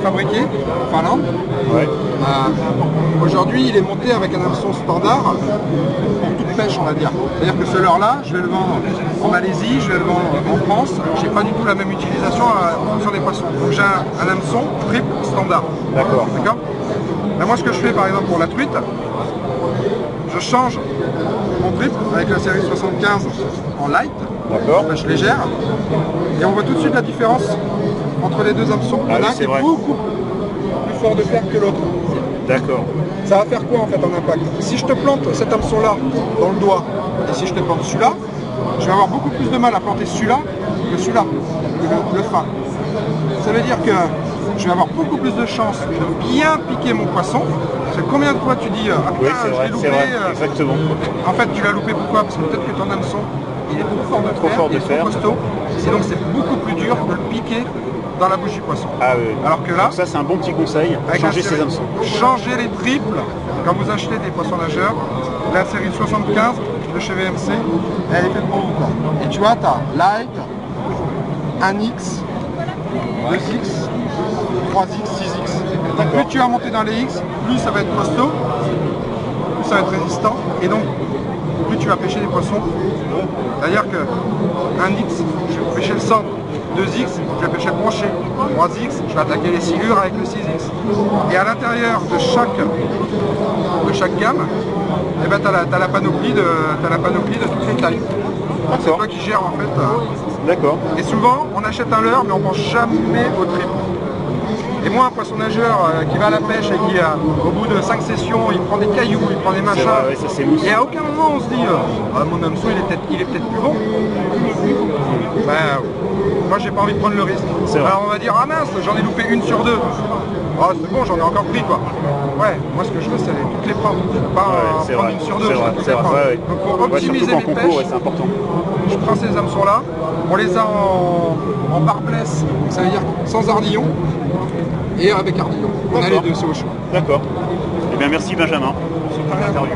fabriqué en Finlande. Ouais. Aujourd'hui, il est monté avec un hameçon standard pour toute pêche, on va dire. C'est-à-dire que ce leurre-là, je vais le vendre en Malaisie, je vais le vendre en France. J'ai pas du tout la même utilisation en fonction des poissons. Donc j'ai un hameçon triple standard. D'accord. D'accord. Ben, moi, ce que je fais, par exemple, pour la truite, je change mon triple avec la série 75 en light, pêche légère, et on voit tout de suite la différence entre les deux hameçons. Il y en a un qui est beaucoup plus fort de fer que l'autre. D'accord. Ça va faire quoi en fait en impact? Si je te plante cet hameçon-là dans le doigt, et si je te plante celui-là, je vais avoir beaucoup plus de mal à planter celui-là que celui-là, le fin. Ça veut dire que je vais avoir beaucoup plus de chances de bien piquer mon poisson. Parce que combien de fois tu dis ah putain, oui, je l'ai loupé, exactement. En fait tu l'as loupé pourquoi? Parce que peut-être que ton hameçon il est trop fort de fer, trop costaud, et donc c'est beaucoup plus dur de le piquer dans la bouche du poisson. Ah oui. Alors que là, donc ça c'est un bon petit conseil, changer ses hameçons. Changer les triples quand vous achetez des poissons nageurs. La série 75 de chez VMC, elle est faite pour vous. Et tu vois, tu as light, 1X, 2X, 3X, 6X. Plus tu vas monter dans les X, plus ça va être costaud, plus ça va être résistant, et donc plus tu vas pêcher des poissons. C'est-à-dire que 1X, je vais pêcher le centre, 2X, je vais pêcher le brochet, 3X, je vais attaquer les silures avec le 6X. Et à l'intérieur de chaque gamme, eh ben, tu as la panoplie de toutes les tailles. C'est toi qui gères en fait. D'accord. Et souvent, on achète un leurre, mais on ne pense jamais au triple. Et moi, un poisson nageur qui va à la pêche et qui, au bout de 5 sessions, il prend des cailloux, il prend des machins, vrai, ça, et à aucun moment on se dit mon hameçon il est peut-être plus bon. Ben, moi j'ai pas envie de prendre le risque. Alors on va dire ah mince, j'en ai loupé une sur deux. Oh, c'est bon, j'en ai encore pris quoi. Ouais, moi ce que je veux c'est toutes les prendre, pas prendre une sur deux. Donc pour optimiser mes pêches, c'est important. Je prends ces hameçons là, on les a en barbless, ça veut dire sans ardillon. Et avec ardillon. On a les deux, c'est au choix. D'accord. Eh bien merci Benjamin pour cette interview.